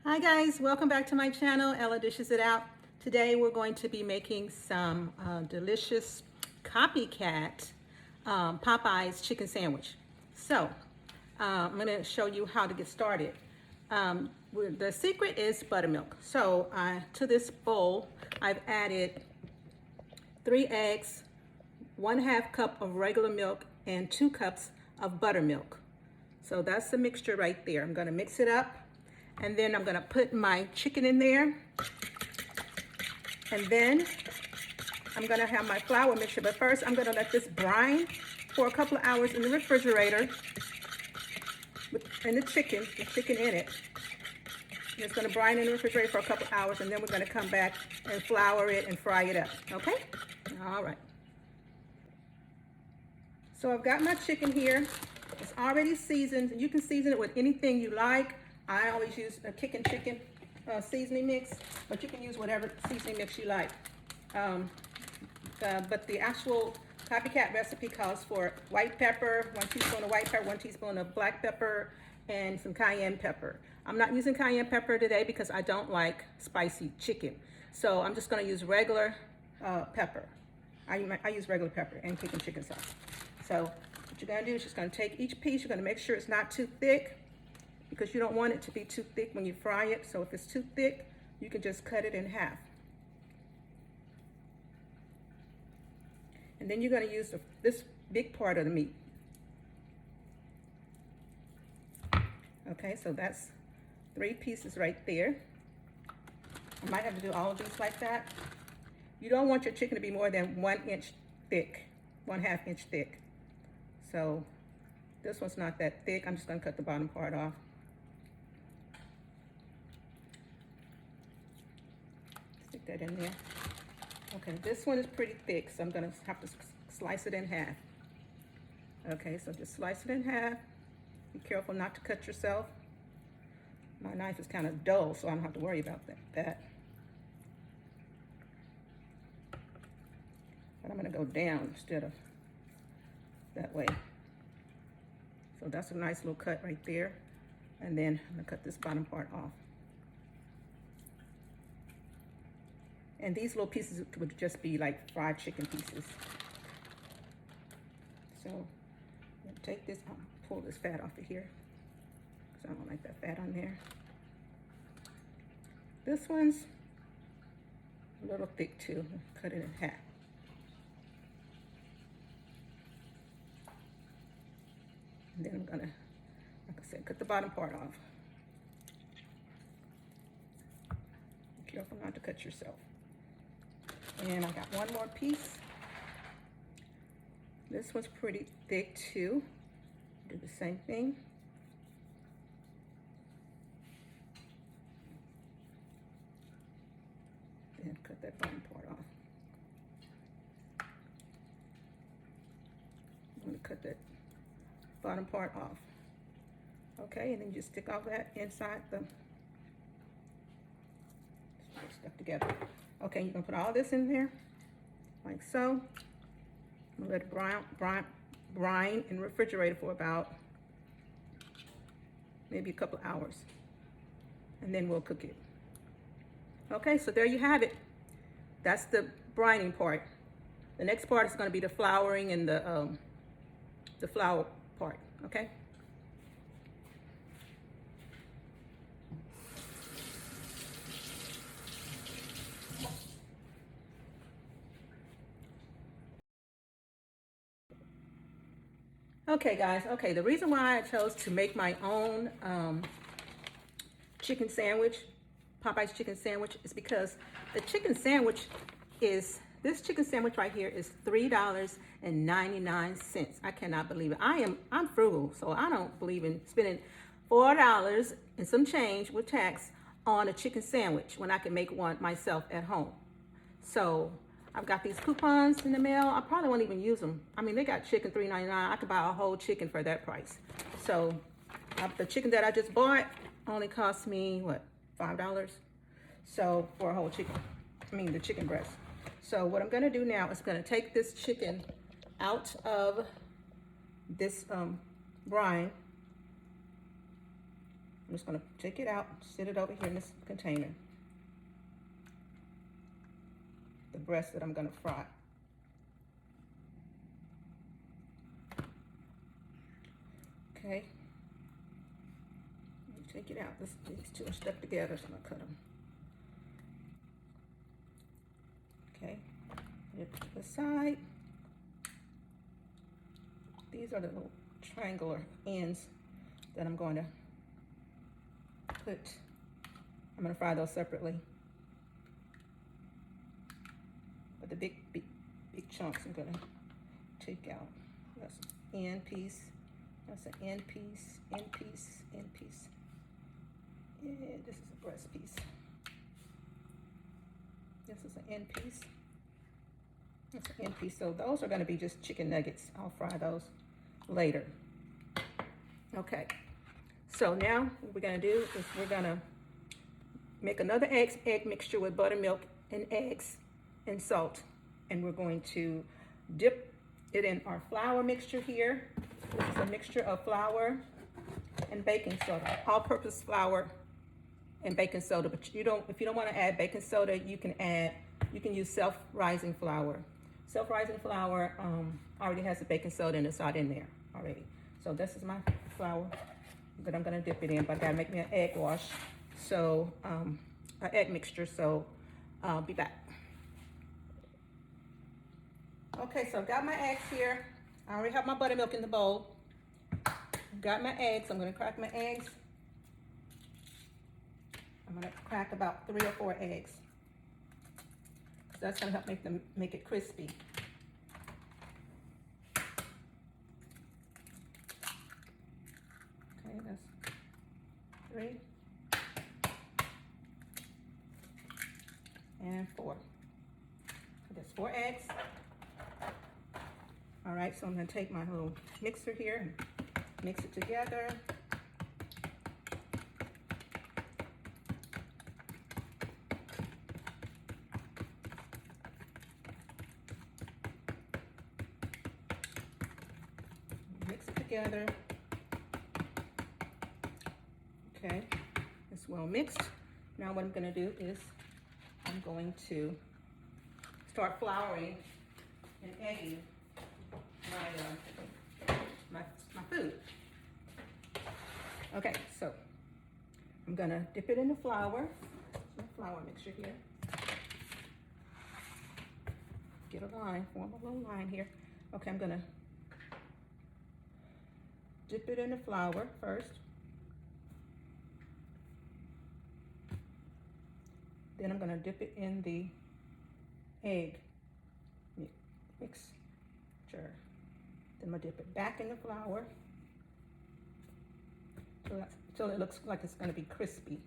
Hi guys, welcome back to my channel, Ella Dishes It Out. Today we're going to be making some delicious Copycat Popeyes chicken sandwich. So I'm going to show you how to get started. The secret is buttermilk. So to this bowl I've added 3 eggs, 1/2 cup of regular milk, and 2 cups of buttermilk. So that's the mixture right there. I'm going to mix it up. And then I'm gonna put my chicken in there. And then I'm gonna have my flour mixture. But first I'm gonna let this brine for a couple of hours in the refrigerator and the chicken in it. And it's gonna brine in the refrigerator for a couple of hours, and then we're gonna come back and flour it and fry it up, okay? All right. So I've got my chicken here. It's already seasoned. You can season it with anything you like. I always use a chicken seasoning mix, but you can use whatever seasoning mix you like. But the actual Copycat recipe calls for white pepper, 1 teaspoon of white pepper, 1 teaspoon of black pepper, and some cayenne pepper. I'm not using cayenne pepper today because I don't like spicy chicken. So I'm just gonna use regular pepper. I use regular pepper and chicken sauce. So what you're gonna do is just gonna take each piece, you're gonna make sure it's not too thick, because you don't want it to be too thick when you fry it. So if it's too thick, you can just cut it in half. And then you're going to use this big part of the meat. Okay, so that's 3 pieces right there. I might have to do all of these like that. You don't want your chicken to be more than 1 inch thick, 1/2 inch thick. So this one's not that thick. I'm just going to cut the bottom part off. That in there. Okay, this one is pretty thick, so I'm gonna have to slice it in half. Okay, so just slice it in half. Be careful not to cut yourself. My knife is kind of dull, so I don't have to worry about that. But I'm gonna go down instead of that way. So that's a nice little cut right there. And then I'm gonna cut this bottom part off. And these little pieces would just be like fried chicken pieces. So I'm gonna take this, I'll pull this fat off of here, because I don't like that fat on there. This one's a little thick too. I'll cut it in half. And then I'm gonna, like I said, cut the bottom part off. Be careful not to cut yourself. And I got one more piece. This one's pretty thick too. Do the same thing. And cut that bottom part off. I'm gonna cut that bottom part off. Okay, and then you just stick all that inside the stuff together. Okay, you're gonna put all this in there, like so. I'm gonna let it brine in the refrigerator for about maybe a couple hours. And then we'll cook it. Okay, so there you have it. That's the brining part. The next part is gonna be the flouring and the flour part, okay? Okay guys, okay, the reason why I chose to make my own chicken sandwich, Popeyes chicken sandwich, is because the chicken sandwich is, this chicken sandwich right here is $3.99. I cannot believe it. I'm frugal, so I don't believe in spending $4 and some change with tax on a chicken sandwich when I can make one myself at home. So I've got these coupons in the mail. I probably won't even use them. I mean, they got chicken $3.99. I could buy a whole chicken for that price. So the chicken that I just bought only cost me, what, $5? So for a whole chicken, I mean the chicken breast. So what I'm gonna do now is gonna take this chicken out of this brine. I'm just gonna take it out, sit it over here in this container. The breast that I'm gonna fry. Okay. Take it out. These two are stuck together, so I'm gonna cut them. Okay. Put it to the side. These are the little triangular ends that I'm going to put. I'm going to fry those separately. But the big chunks I'm going to take out. That's an end piece. That's an end piece, end piece, end piece. And this is a breast piece. This is an end piece. That's an end piece. So those are going to be just chicken nuggets. I'll fry those later. Okay. So now what we're going to do is we're going to make another egg mixture with buttermilk and eggs and salt. And we're going to dip it in our flour mixture here. This is a mixture of flour and baking soda, all-purpose flour and baking soda. But if you don't want to add baking soda, you can use self-rising flour. Self-rising flour already has the baking soda and the salt in there already. So this is my flour that I'm gonna dip it in, but I gotta make me an egg wash. So, an egg mixture, so I'll be back. Okay, so I've got my eggs here. I already have my buttermilk in the bowl. Got my eggs, I'm gonna crack my eggs. I'm gonna crack about 3 or 4 eggs. So that's gonna help make it crispy. Okay, that's 3 and 4. So that's 4 eggs. All right, so I'm gonna take my little mixer here and mix it together. Mix it together. Okay, it's well mixed. Now what I'm gonna do is I'm going to start flouring and egging my food. Okay, so I'm gonna dip it in the flour. My flour mixture here. Get a line, form a little line here. Okay, I'm gonna dip it in the flour first. Then I'm gonna dip it in the egg mixture. Then I'm gonna dip it back in the flour until it looks like it's gonna be crispy.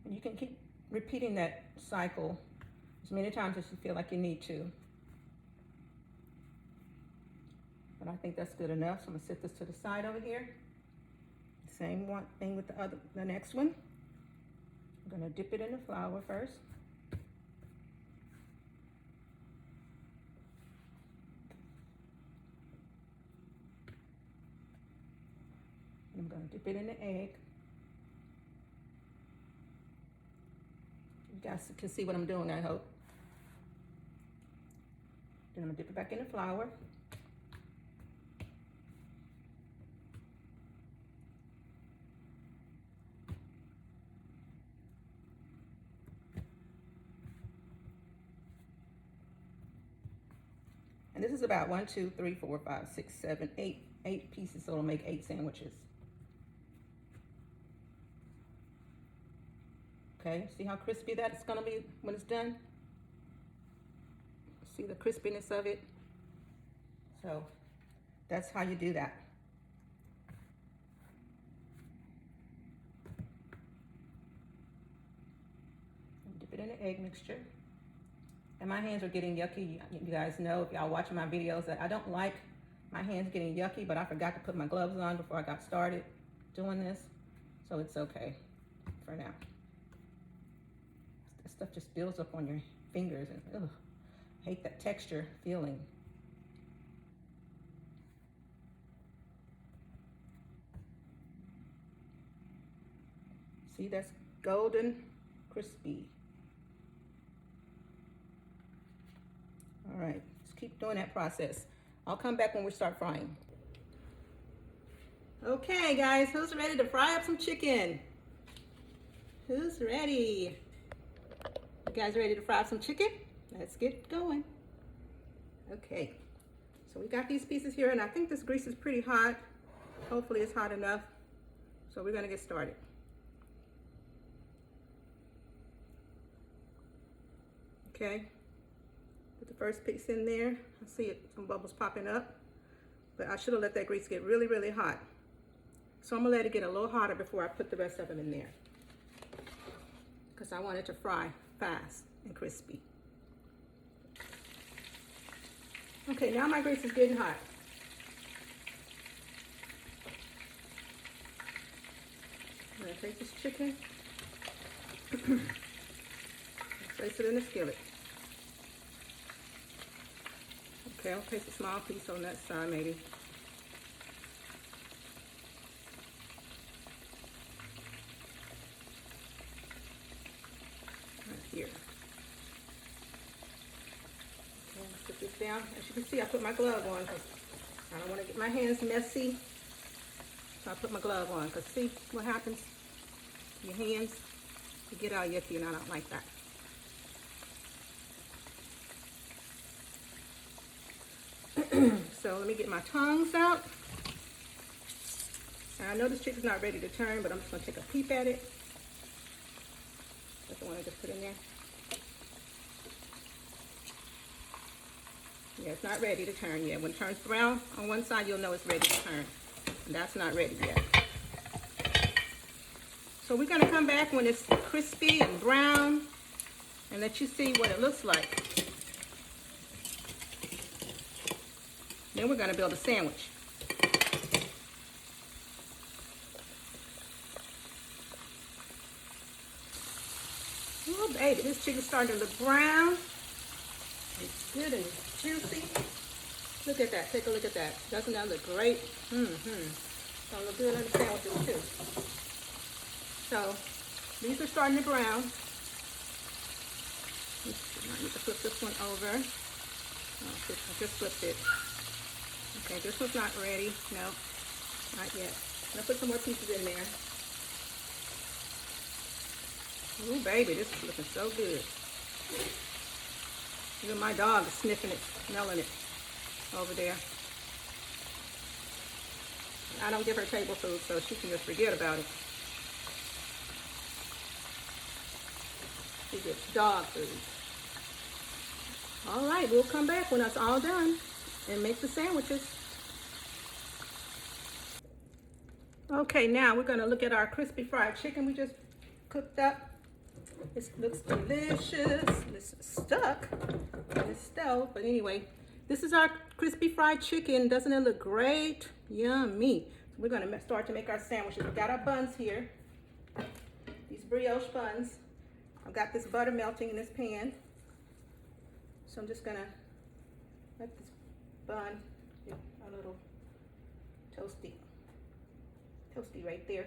And you can keep repeating that cycle as many times as you feel like you need to. But I think that's good enough, so I'm gonna set this to the side over here. Same thing with the next one. I'm gonna dip it in the flour first. I'm gonna dip it in the egg. You guys can see what I'm doing, I hope. Then I'm gonna dip it back in the flour. And this is about 1, 2, 3, 4, 5, 6, 7, 8 pieces, so it'll make 8 sandwiches. Okay, see how crispy that's gonna be when it's done? See the crispiness of it? So that's how you do that. Dip it in the egg mixture. And my hands are getting yucky. You guys know, if y'all watching my videos, that I don't like my hands getting yucky, but I forgot to put my gloves on before I got started doing this. So it's okay for now. This stuff just builds up on your fingers and ugh, I hate that texture feeling. See, that's golden crispy. All right, just keep doing that process. I'll come back when we start frying. Okay, guys, who's ready to fry up some chicken? Who's ready? You guys ready to fry up some chicken? Let's get going. Okay, so we got these pieces here, and I think this grease is pretty hot. Hopefully it's hot enough. So we're gonna get started. Okay, put the first piece in there. I see it, some bubbles popping up, but I should have let that grease get really, really hot. So I'm gonna let it get a little hotter before I put the rest of them in there, because I want it to fry fast and crispy. Okay, now my grease is getting hot. I'm gonna take this chicken, place it in the skillet. Okay, I'll place a small piece on that side maybe. Right here. Okay, let's put this down. As you can see, I put my glove on because I don't want to get my hands messy. So I put my glove on because see what happens? Your hands, you get all yucky, and I don't like that. So let me get my tongs out. And I know this chicken's not ready to turn, but I'm just gonna take a peep at it. That's the one I just put in there. Yeah, it's not ready to turn yet. When it turns brown on one side, you'll know it's ready to turn. And that's not ready yet. So we're gonna come back when it's crispy and brown and let you see what it looks like. Then we're gonna build a sandwich. Oh baby, this chicken's starting to look brown. It's good and juicy. Look at that, take a look at that. Doesn't that look great? It's gonna look good on the sandwiches too. So, these are starting to brown. I need to flip this one over. Oh, I just flipped it. Okay, this one's not ready. No, not yet. I'm gonna put some more pieces in there. Ooh, baby, this is looking so good. Even my dog is sniffing it, smelling it over there. I don't give her table food, so she can just forget about it. She gets dog food. All right, we'll come back when that's all done and make the sandwiches. Okay, now we're gonna look at our crispy fried chicken we just cooked up. It looks delicious. It's stuck in the stove, but anyway, this is our crispy fried chicken. Doesn't it look great? Yummy. So we're gonna start to make our sandwiches. We got our buns here. These brioche buns. I've got this butter melting in this pan. So I'm just gonna let this bun get a little toasty right there.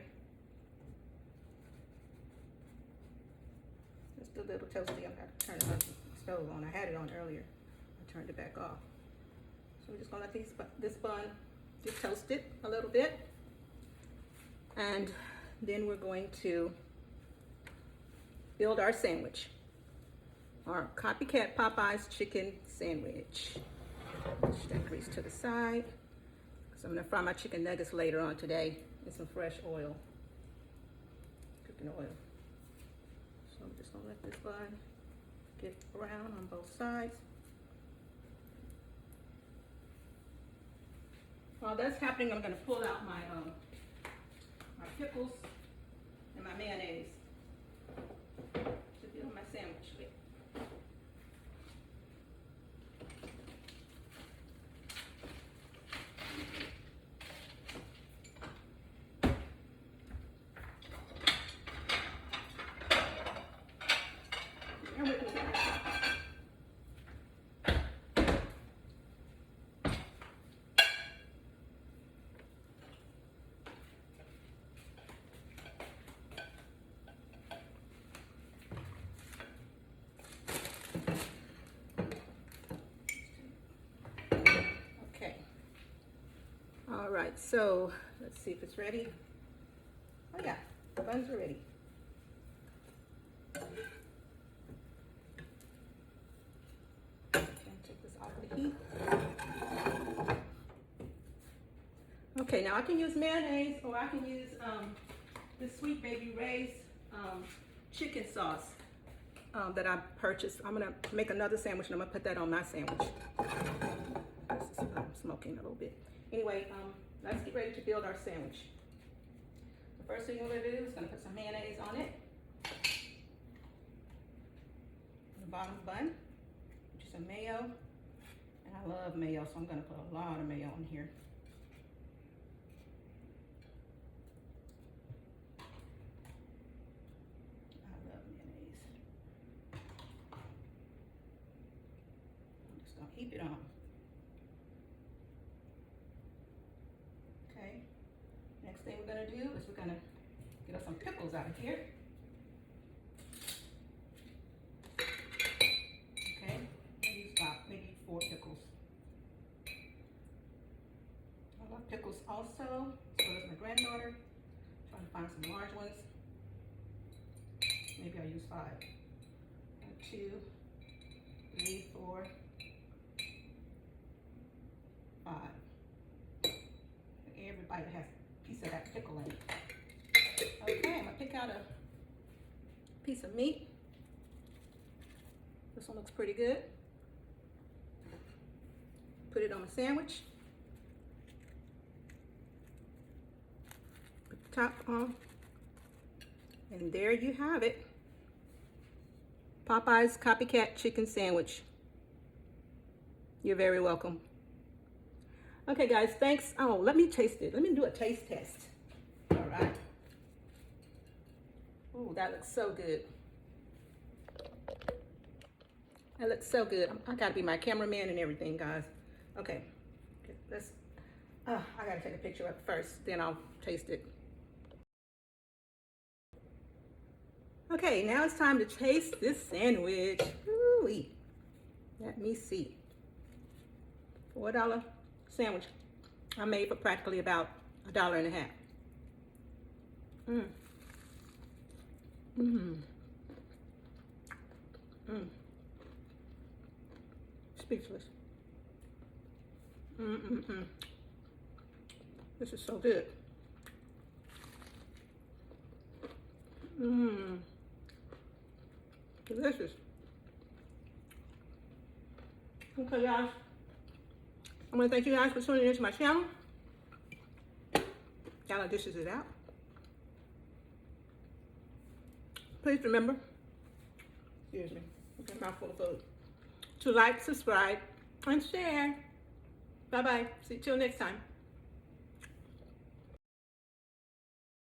Just a little toasty. I'm gonna turn the stove on. I had it on earlier. I turned it back off. So we're just gonna let this bun get toasted a little bit. And then we're going to build our sandwich. Our Copycat Popeyes chicken sandwich. Push that grease to the side. So I'm gonna fry my chicken nuggets later on today in some fresh oil, cooking oil. So I'm just gonna let this bun get brown on both sides. While that's happening, I'm gonna pull out my pickles and my mayonnaise to build my sandwich with. All right, so let's see if it's ready. Oh yeah, the buns are ready. Take this off the heat. Okay, now I can use mayonnaise or I can use the Sweet Baby Ray's chicken sauce that I purchased. I'm gonna make another sandwich and I'm gonna put that on my sandwich. This is smoking a little bit. Anyway, let's get ready to build our sandwich. The first thing we're gonna do is gonna put some mayonnaise on it. The bottom bun, which is some mayo. And I love mayo, so I'm gonna put a lot of mayo on here. Keep it on. Okay. Next thing we're gonna do is we're gonna get us some pickles out of here. Okay. I use about maybe 4 pickles. I love pickles also. So does my granddaughter. Trying to find some large ones. Maybe I'll use 5. 1, 2, 3, 4. 5. Everybody has a piece of that pickle in it. Okay, I'm gonna pick out a piece of meat. This one looks pretty good. Put it on a sandwich. Put the top on. And there you have it. Popeyes Copycat Chicken Sandwich. You're very welcome. Okay, guys, thanks. Oh, let me taste it. Let me do a taste test. All right. Ooh, that looks so good. That looks so good. I gotta be my cameraman and everything, guys. Okay, let's, I gotta take a picture of it first, then I'll taste it. Okay, now it's time to taste this sandwich. Ooh-wee. Let me see. $4 sandwich I made for practically about $1.50. Speechless. This is so good. Delicious. Okay, guys. I want to thank you guys for tuning into my channel. Yala dishes it out. Please remember, excuse me, okay, mouthful of food, to like, subscribe, and share. Bye-bye. See you till next time.